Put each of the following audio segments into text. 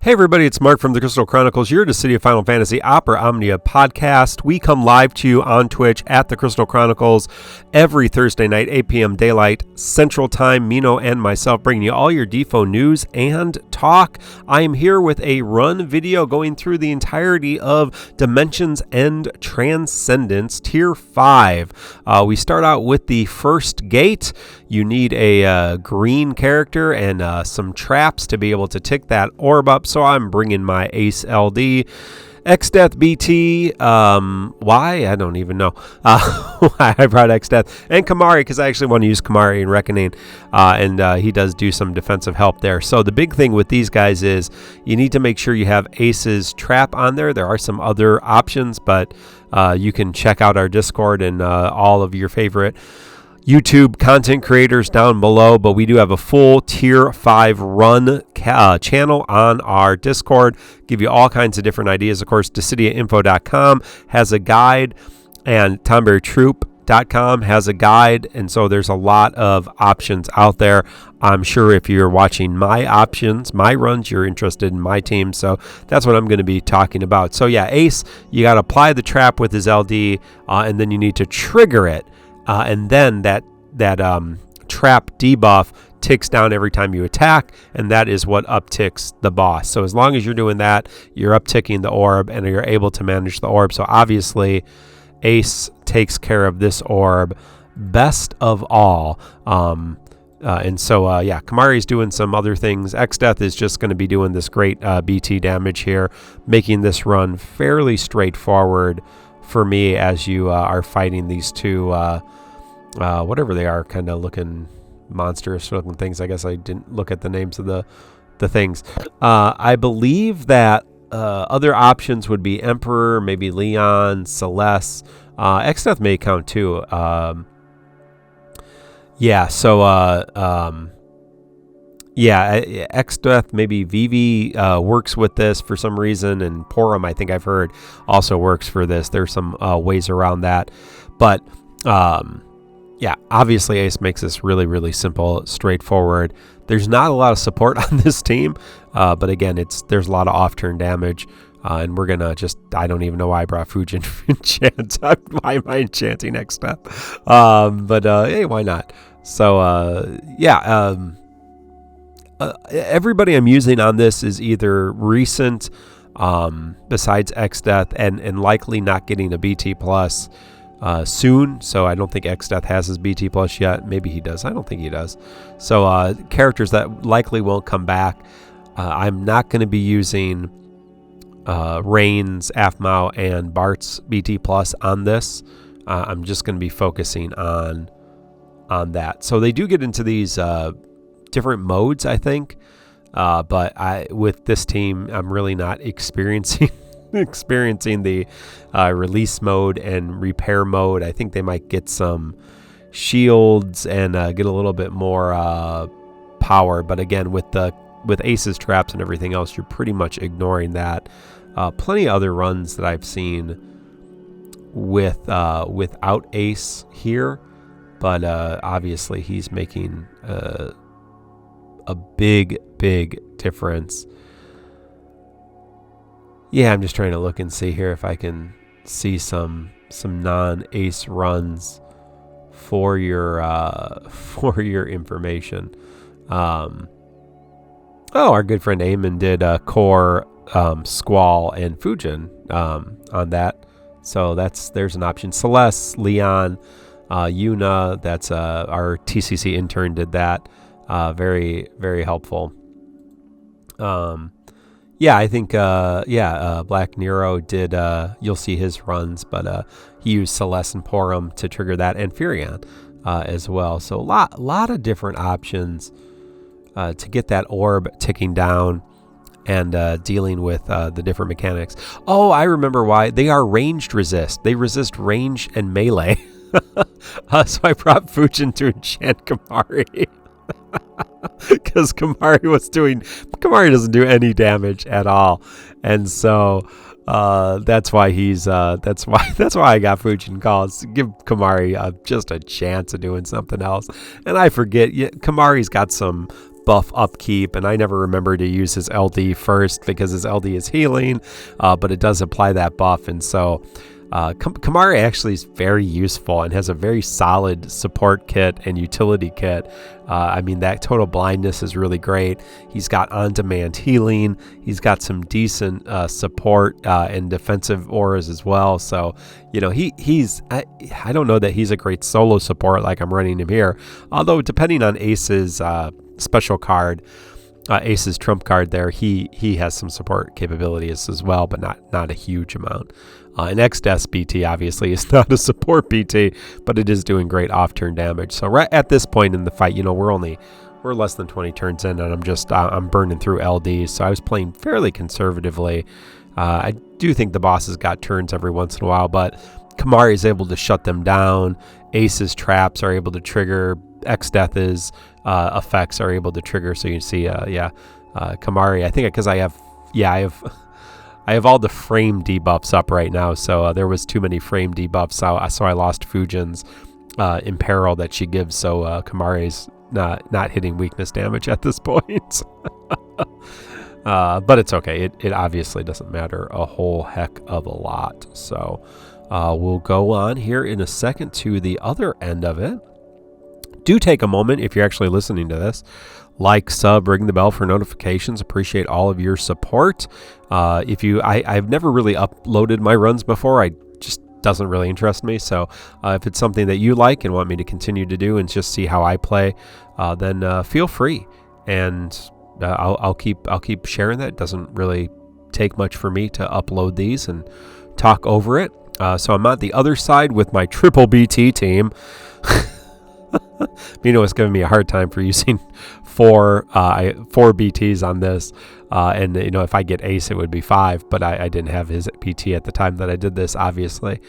Hey everybody, it's Mark from the Crystal Chronicles, your Dissidia Final Fantasy Opera Omnia podcast. We come live to you on Twitch at the Crystal Chronicles every Thursday night, 8 p.m. Daylight Central Time. Mino and myself bringing you all your DFFOO news and talk. I am here with a run video going through the entirety of Dimensions End Transcendence Tier 5. We start out with the first gate. You need a green character and some traps to be able to tick that orb up. So I'm bringing my Ace LD, Xdeath BT, why? I don't even know why I brought Xdeath, and Kimahri, because I actually want to use Kimahri in Reckoning, and he does do some defensive help there. So the big thing with these guys is you need to make sure you have Ace's trap on there. There are some other options, but you can check out our Discord and all of your favorite YouTube content creators down below, but we do have a full Tier 5 run channel on our Discord. Give you all kinds of different ideas. Of course, DissidiaFFOO.com has a guide, and Tonberry Troupe.com has a guide, and so there's a lot of options out there. I'm sure if you're watching my options, my runs, you're interested in my team, so that's what I'm going to be talking about. So yeah, Ace, you got to apply the trap with his LD, and then you need to trigger it. And then that trap debuff ticks down every time you attack, and that is what upticks the boss. So as long as you're doing that, you're upticking the orb, and you're able to manage the orb. So obviously, Ace takes care of this orb best of all. And so, Kimahri's doing some other things. Xdeath is just going to be doing this great BT damage here, making this run fairly straightforward for me as you are fighting these two, whatever they are, kind of looking monstrous looking things. I guess I didn't look at the names of the things. I believe that other options would be Emperor, maybe Leon, Celeste. Xdeath may count too. Xdeath, maybe Vivi works with this for some reason, and Porum, I think I've heard, also works for this. There's some ways around that. But, obviously Ace makes this really, really simple, straightforward. There's not a lot of support on this team, but again, there's a lot of off-turn damage, and we're going to just, I don't even know why I brought Fujin enchant. Why am I enchanting Xdeath? Hey, why not? So, everybody I'm using on this is either recent, besides Xdeath, and likely not getting a BT plus soon. So I don't think Xdeath has his BT plus yet. Maybe he does. I don't think he does. So characters that likely won't come back. I'm not going to be using Reigns, Aphmau, and Bartz BT plus on this. I'm just going to be focusing on that. So they do get into these different modes, I think, but with this team, I'm really not experiencing the release mode and repair mode. I think they might get some shields and get a little bit more power, but again, with Ace's traps and everything else, you're pretty much ignoring that. Plenty of other runs that I've seen without Ace here, but obviously he's making a big difference. Yeah, I'm just trying to look and see here if I can see some non-Ace runs for your information. Our good friend Eamon did Core, Squall, and Fujin on that. So there's an option. Celeste, Leon, Yuna, that's our TCC intern did that. Very, very helpful. I think Black Nero did, you'll see his runs, but he used Celeste and Porum to trigger that, and Furion as well. So a lot of different options to get that orb ticking down and dealing with the different mechanics. Oh, I remember why. They are ranged resist. They resist range and melee. So I brought Fujin to enchant Kimahri. Because Kimahri doesn't do any damage at all, and so that's why that's why I got Fujin calls to give Kimahri just a chance of doing something else. And I forget, Kimahri's got some buff upkeep, and I never remember to use his LD first because his LD is healing, but it does apply that buff. And so Kimahri actually is very useful and has a very solid support kit and utility kit. I mean, that total blindness is really great. He's got on-demand healing. He's got some decent support and defensive auras as well. So, you know, I don't know that he's a great solo support like I'm running him here. Although, depending on Ace's special card, Ace's trump card there, he has some support capabilities as well, but not a huge amount. An X-Death BT obviously is not a support BT, but it is doing great off-turn damage. So right at this point in the fight, you know, we're less than 20 turns in, and I'm burning through LDs. So I was playing fairly conservatively. I do think the boss has got turns every once in a while, but Kimahri is able to shut them down. Ace's traps are able to trigger. X-Death's effects are able to trigger. So you can see, Kimahri. I think because I have all the frame debuffs up right now, so there was too many frame debuffs, so I lost Fujin's Imperil that she gives, so Kimahri's not hitting weakness damage at this point. But it's okay. It obviously doesn't matter a whole heck of a lot. So we'll go on here in a second to the other end of it. Do take a moment if you're actually listening to this. Like, sub, ring the bell for notifications. Appreciate all of your support. I've never really uploaded my runs before. Just doesn't really interest me. So if it's something that you like and want me to continue to do and just see how I play, then feel free. And I'll keep sharing that. It doesn't really take much for me to upload these and talk over it. So I'm on the other side with my triple BT team. Mino was giving me a hard time for using four BTs on this, and you know, if I get Ace it would be 5, but I didn't have his BT at the time that I did this, obviously.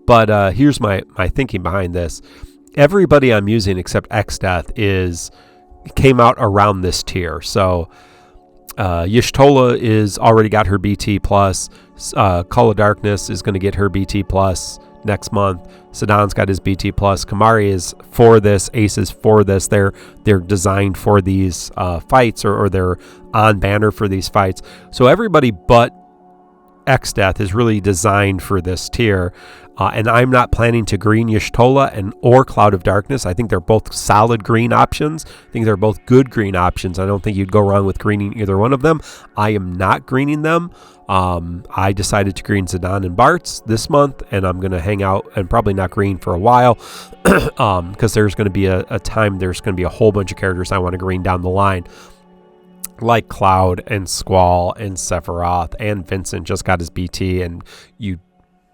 But here's my thinking behind this. Everybody I'm using except X-Death came out around this tier. So Y'shtola is already got her BT plus. Call of Darkness is going to get her BT plus next month. Zidaane's got his BT plus. Kimahri is for this. Ace is for this. They're designed for these fights, or they're on banner for these fights. So everybody but X-Death is really designed for this tier. And I'm not planning to green Y'shtola or Cloud of Darkness. I think they're both solid green options. I think they're both good green options. I don't think you'd go wrong with greening either one of them. I am not greening them. I decided to green Zidane and Bartz this month, and I'm going to hang out and probably not green for a while because there's going to be a time, there's going to be a whole bunch of characters I want to green down the line, like Cloud and Squall and Sephiroth, and Vincent just got his BT, and you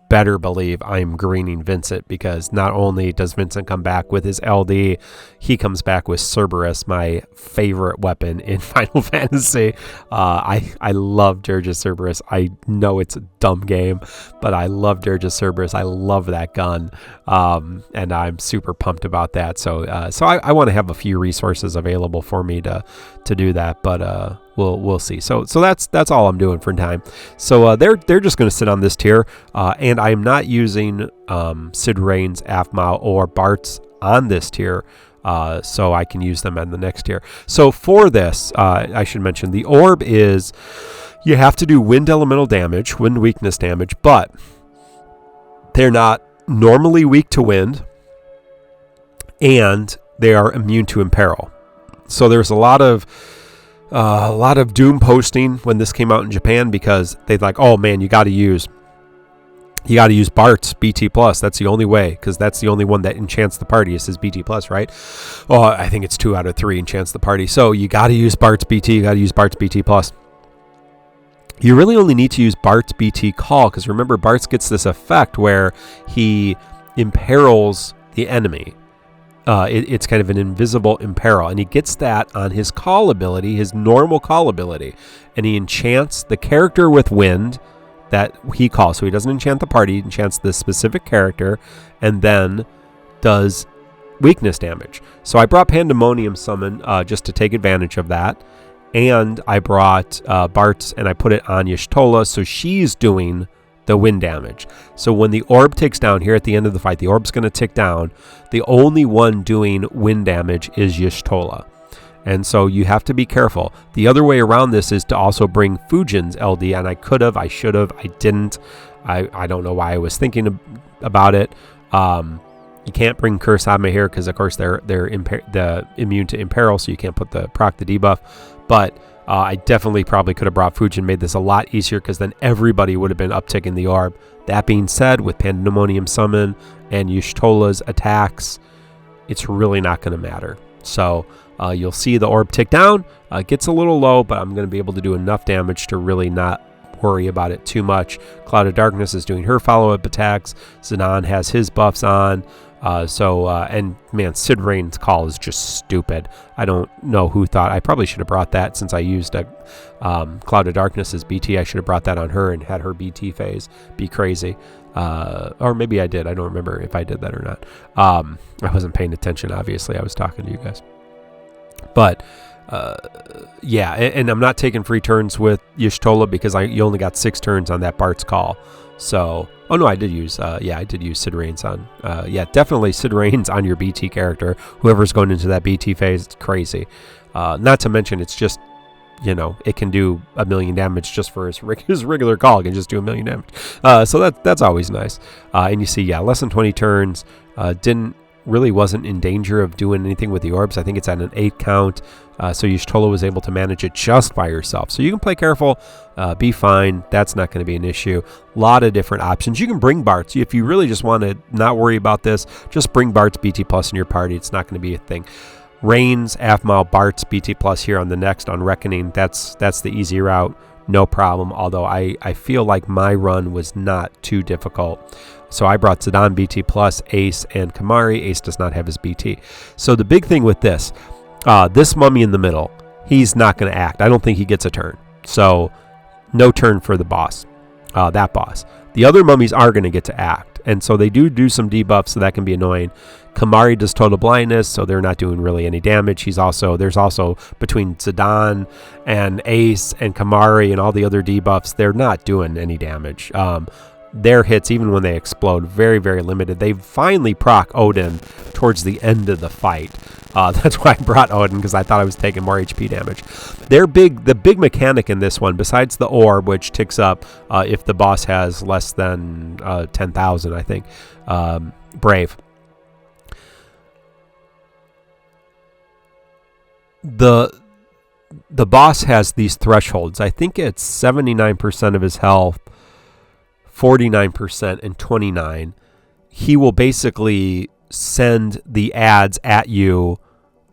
better believe I'm greening Vincent, because not only does Vincent come back with his LD, he comes back with Cerberus, my favorite weapon in Final Fantasy. I love Dirge's Cerberus. I know it's a dumb game, but I love Dirge's Cerberus. I love that gun, and I'm super pumped about that. So I want to have a few resources available for me to do that, but we'll see. So that's all I'm doing for time. So they're just going to sit on this tier, and I'm not using Sid Rain's Aphmau or Bartz on this tier, so I can use them on the next tier. So for this, I should mention the orb is, you have to do wind elemental damage, wind weakness damage, but they're not normally weak to wind, and they are immune to Imperil. So there's a lot of doom posting when this came out in Japan, because they're like, oh man, you got to use Bartz BT plus. That's the only way, because that's the only one that enchants the party. It says BT plus, right? Oh, I think it's 2 out of 3 enchants the party. So you got to use Bartz BT. You got to use Bartz BT plus. You really only need to use Bartz BT call, because remember, Bartz gets this effect where he imperils the enemy. It's kind of an invisible imperil, and he gets that on his call ability, his normal call ability, and he enchants the character with wind that he calls. So he doesn't enchant the party, he enchants this specific character, and then does weakness damage. So I brought Pandemonium Summon just to take advantage of that, and I brought Bartz, and I put it on Y'shtola, so she's doing the wind damage. So when the orb ticks down here at the end of the fight, the orb's going to tick down. The only one doing wind damage is Y'shtola. And so you have to be careful. The other way around this is to also bring Fujin's LD, and I could have, I should have, I didn't. I don't know why I was thinking about it. You can't bring Kurosame here because, of course, they're immune to Imperil, so you can't put the proc the debuff. But I definitely probably could have brought Fujin, made this a lot easier because then everybody would have been upticking the orb. That being said, with Pandemonium Summon and Y'shtola's attacks, it's really not going to matter. So you'll see the orb tick down. It gets a little low, but I'm going to be able to do enough damage to really not worry about it too much. Cloud of Darkness is doing her follow-up attacks. Zidane has his buffs on. And man, Sid Rain's call is just stupid. I don't know who thought. I probably should have brought that since I used Cloud of Darkness as BT. I should have brought that on her and had her BT phase be crazy. Or maybe I did. I don't remember if I did that or not. I wasn't paying attention, obviously. I was talking to you guys. But yeah, and I'm not taking free turns with Y'shtola because you only got 6 turns on that Bartz call. So, oh no, I did use Sid Rain's on. Definitely Sid Rain's on your BT character. Whoever's going into that BT phase, it's crazy. Not to mention, it's just, it can do 1 million damage just for his regular call. It can just do 1 million damage. So that's always nice. And you see, less than 20 turns. Wasn't in danger of doing anything with the orbs. I think it's at an 8 count. So Y'shtola was able to manage it just by herself. So you can play careful, be fine. That's not going to be an issue. A lot of different options. You can bring Bartz. If you really just want to not worry about this, just bring Bartz BT Plus in your party. It's not going to be a thing. Reigns, Aphmau, Bartz BT Plus here on the next on Reckoning. That's the easy route. No problem. Although I feel like my run was not too difficult. So I brought Zidane BT Plus, Ace, and Kamari. Ace does not have his BT. So the big thing with this mummy in the middle, he's not going to act. I don't think he gets a turn. So no turn for the boss, that boss. The other mummies are going to get to act. And so they do some debuffs, so that can be annoying. Kamari does total blindness, so they're not doing really any damage. There's also between Zidane and Ace and Kamari and all the other debuffs, they're not doing any damage. Their hits, even when they explode, very, very limited. They finally proc Odin towards the end of the fight. That's why I brought Odin, because I thought I was taking more HP damage. The big mechanic in this one, besides the orb, which ticks up if the boss has less than 10,000, I think, Brave. The boss has these thresholds. I think it's 79% of his health, 49% and 29. He will basically send the ads at you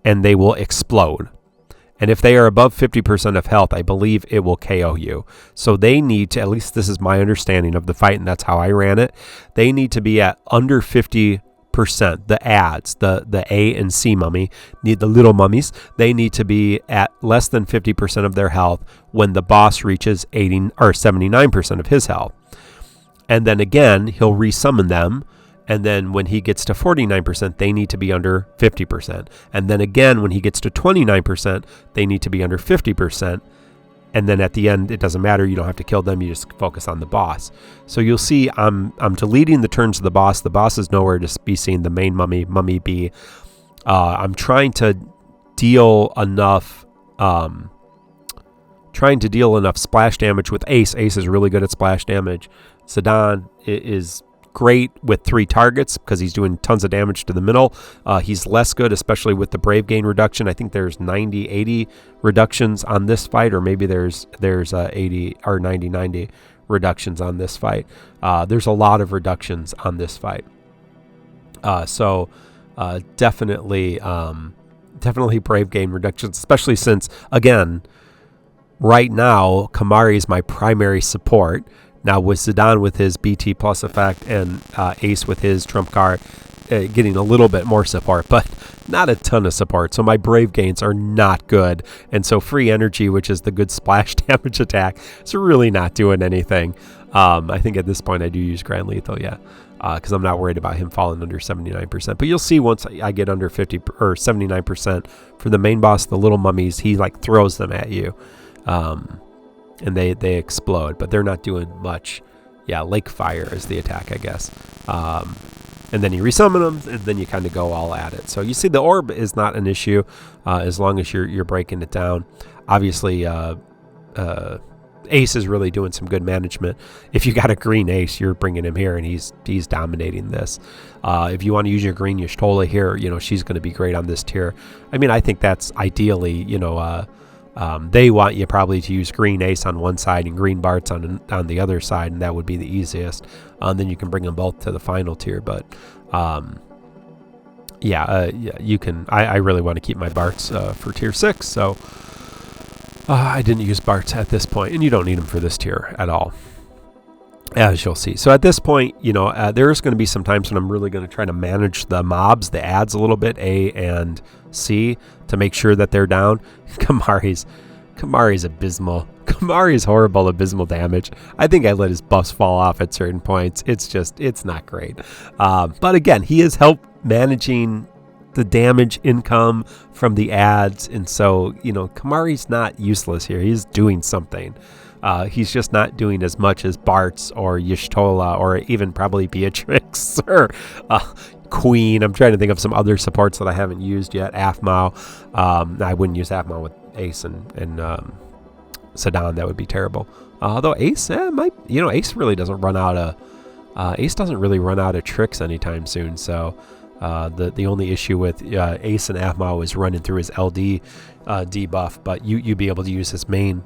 and they will explode. And if they are above 50% of health, I believe it will KO you. So they need to, at least this is my understanding of the fight, and that's how I ran it. They need to be at under 50%. The ads, the A and C mummy, the little mummies, they need to be at less than 50% of their health when the boss reaches 80 or 79% of his health. And then again, he'll resummon them. And then when he gets to 49%, they need to be under 50%. And then again, when he gets to 29%, they need to be under 50%. And then at the end, it doesn't matter. You don't have to kill them. You just focus on the boss. So you'll see I'm deleting the turns of the boss. The boss is nowhere to be seen. The main mummy B. I'm trying to deal enough splash damage with Ace. Ace is really good at splash damage. Zidane is great with 3 targets because he's doing tons of damage to the middle. He's less good, especially with the Brave gain reduction. I think there's 80 reductions on this fight, or maybe there's 80 or 90 reductions on this fight. There's a lot of reductions on this fight. So definitely Brave gain reductions, especially since, again, right now, Kamari is my primary support. Now with Zidane with his BT plus effect and Ace with his trump card getting a little bit more support, but not a ton of support. So my Brave gains are not good. And so free energy, which is the good splash damage attack, is really not doing anything. I think at this point I do use Grand Lethal, because I'm not worried about him falling under 79%. But you'll see once I get under 50 or 79% for the main boss, the little mummies, he like throws them at you. And they explode, but they're not doing much. Lake Fire is the attack, I guess. and then you resummon them, and then you kind of go all at it. So you see the orb is not an issue as long as you're breaking it down. Obviously, Ace is really doing some good management. If you got a green Ace, you're bringing him here, and he's dominating this. If you want to use your green Y'shtola here, she's going to be great on this tier. I mean, I think that's ideally, they want you probably to use green Ace on one side and green Bartz on the other side, and that would be the easiest. Then you can bring them both to the final tier. But you can. I really want to keep my Bartz for tier 6, so I didn't use Bartz at this point, and you don't need them for this tier at all, as you'll see. So at this point, there's going to be some times when I'm really going to try to manage the mobs, the ads a little bit, A and C, to make sure that they're down. Kamari's abysmal. Kamari's horrible, abysmal damage. I think I let his buffs fall off at certain points. It's not great. But again, he has helped managing the damage income from the ads, and so Kamari's not useless here. He's doing something. He's just not doing as much as Bartz or Y'shtola or even probably Beatrix or Queen. I'm trying to think of some other supports that I haven't used yet. Aphmau. I wouldn't use Aphmau with Ace and Zidane. That would be terrible. Although Ace Ace really doesn't run out of tricks anytime soon. So the only issue with Ace and Aphmau is running through his LD debuff, but you'd be able to use his main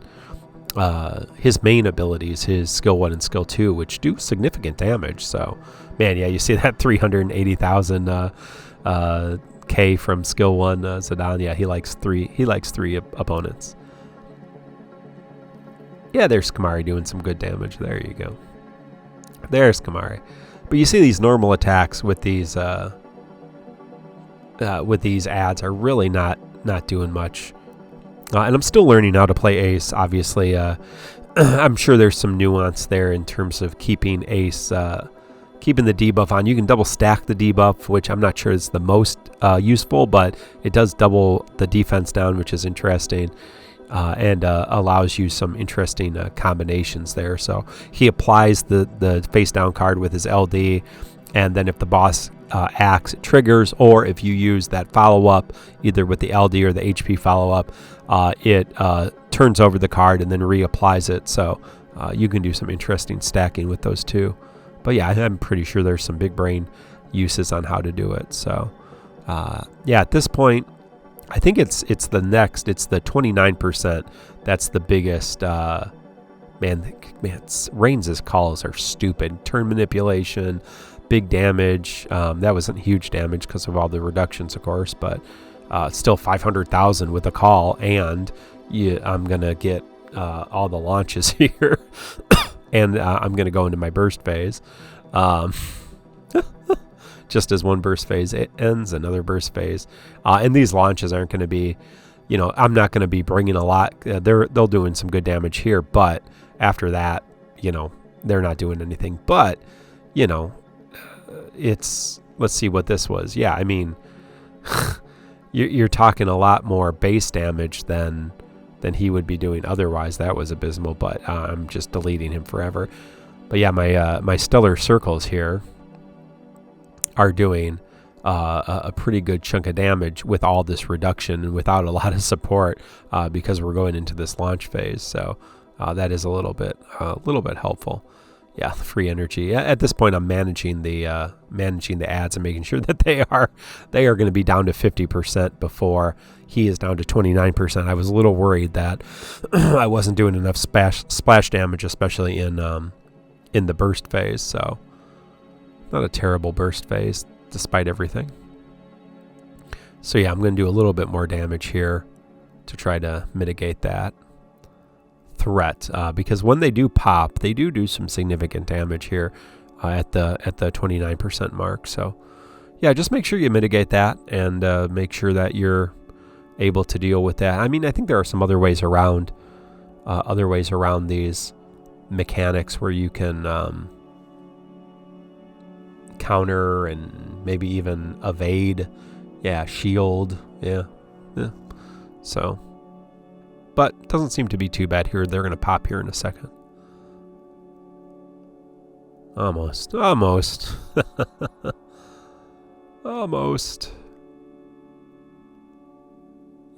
abilities, his skill 1 and skill 2, which do significant damage. So, man, yeah, you see that 380,000 K from skill 1 Zidane. Yeah, he likes three opponents. Yeah, there's Kamari doing some good damage. There you go. There's Kamari. But you see these normal attacks with these ads are really not doing much. And I'm still learning how to play Ace. Obviously, I'm sure there's some nuance there in terms of keeping Ace, keeping the debuff on. You can double stack the debuff, which I'm not sure is the most useful, but it does double the defense down, which is interesting, and allows you some interesting combinations there. So he applies the face down card with his LD, and then if the boss acts, it triggers, or if you use that follow-up, either with the LD or the HP follow-up, it turns over the card and then reapplies it. So you can do some interesting stacking with those two. But yeah, I'm pretty sure there's some big brain uses on how to do it. So at this point, I think it's the 29%. That's the biggest. Reigns' calls are stupid. Turn manipulation, big damage. That wasn't huge damage because of all the reductions, of course, but still 500,000 with a call, and I'm gonna get all the launches here, and I'm gonna go into my burst phase. Just as one burst phase ends, another burst phase, and these launches aren't going to be, I'm not going to be bringing a lot. They'll doing some good damage here, but after that, they're not doing anything. But let's see what this was. Yeah, I mean, you're talking a lot more base damage than he would be doing otherwise. That was abysmal, but I'm just deleting him forever. But yeah, my stellar circles here are doing a pretty good chunk of damage with all this reduction and without a lot of support, because we're going into this launch phase. So that is a little bit helpful. Yeah, the free energy. At this point, I'm managing the ads and making sure that they are going to be down to 50% before he is down to 29%. I was a little worried that I wasn't doing enough splash damage, especially in the burst phase. So not a terrible burst phase despite everything. So yeah, I'm going to do a little bit more damage here to try to mitigate that threat, because when they do pop, they do some significant damage here at the 29% mark. So yeah, just make sure you mitigate that and make sure that you're able to deal with that. I mean, I think there are some other ways around these mechanics where you can counter and maybe even evade. Yeah, shield. Yeah. So, but doesn't seem to be too bad here. They're going to pop here in a second. Almost. Almost.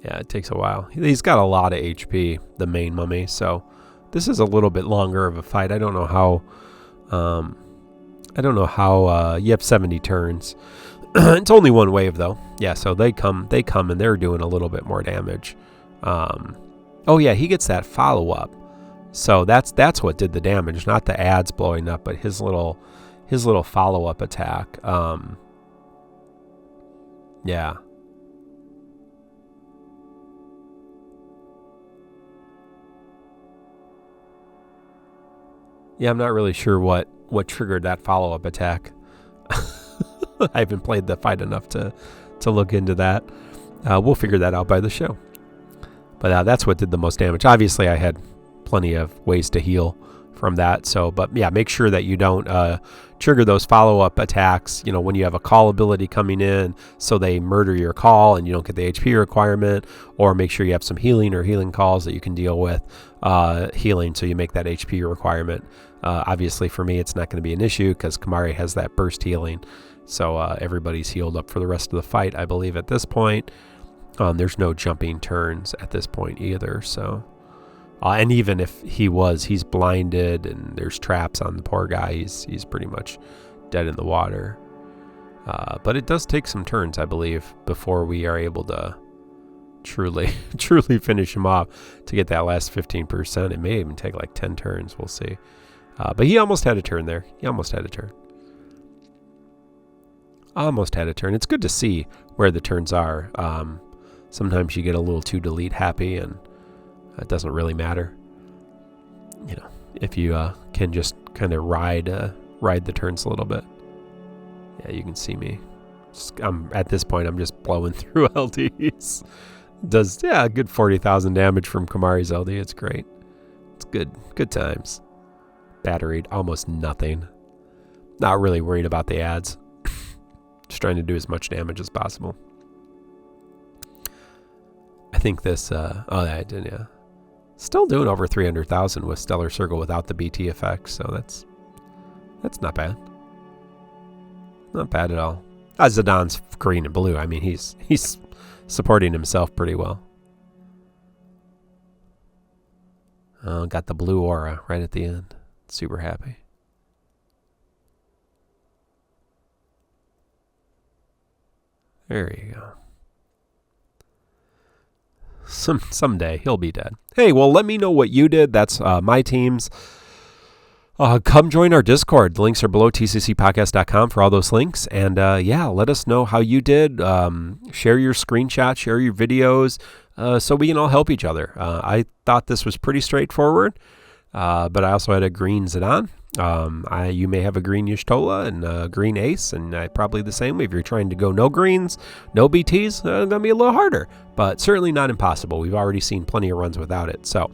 Yeah, it takes a while. He's got a lot of HP, the main mummy, so this is a little bit longer of a fight. I don't know how you have 70 turns. It's only one wave though. Yeah, so they come and they're doing a little bit more damage. Oh yeah, he gets that follow-up. So that's what did the damage, not the ads blowing up, but his little follow-up attack. Yeah. Yeah, I'm not really sure what triggered that follow-up attack. I haven't played the fight enough to look into that. We'll figure that out by the show. But that's what did the most damage. Obviously, I had plenty of ways to heal from that. So, but yeah, make sure that you don't trigger those follow-up attacks, when you have a call ability coming in, so they murder your call and you don't get the HP requirement, or make sure you have some healing or healing calls that you can deal with healing, so you make that HP requirement. Obviously, for me, it's not going to be an issue because Kimahri has that burst healing. So everybody's healed up for the rest of the fight, I believe, at this point. There's no jumping turns at this point either. So, and even if he's blinded and there's traps on the poor guy, he's pretty much dead in the water. But it does take some turns, I believe, before we are able to truly finish him off to get that last 15%. It may even take like 10 turns. We'll see. But he almost had a turn there. Almost had a turn. It's good to see where the turns are. Sometimes you get a little too delete happy and it doesn't really matter. If you can just kind of ride the turns a little bit. Yeah, you can see me. At this point, I'm just blowing through LDs. Does a good 40,000 damage from Kimahri's LD. It's great. It's good times. Batteried almost nothing. Not really worried about the ads. Just trying to do as much damage as possible. I think this, I did, yeah. Still doing over 300,000 with Stellar Circle without the BT effect, so that's not bad. Not bad at all. Zidane green and blue. I mean, he's supporting himself pretty well. Got the blue aura right at the end. Super happy. There you go. Someday he'll be dead. Hey, well, let me know what you did. That's my team's. Come join our Discord. The links are below, tccpodcast.com for all those links. And let us know how you did. Share your screenshots, share your videos, so we can all help each other. I thought this was pretty straightforward, but I also had a green Zidane. You may have a green Y'shtola and a green Ace, and probably the same way. If you're trying to go no greens, no BTs, it's going to be a little harder, but certainly not impossible. We've already seen plenty of runs without it. So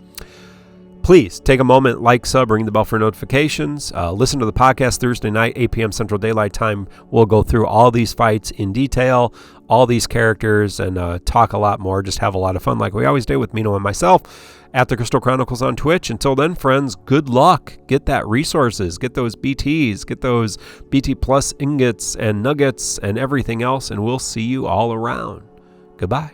please take a moment, like, sub, ring the bell for notifications. Listen to the podcast Thursday night, 8 p.m. Central Daylight Time. We'll go through all these fights in detail, all these characters, and talk a lot more. Just have a lot of fun like we always do with Mino and myself at the Crystal Chronicles on Twitch. Until then, friends, good luck. Get that resources. Get those BTs. Get those BT Plus ingots and nuggets and everything else, and we'll see you all around. Goodbye.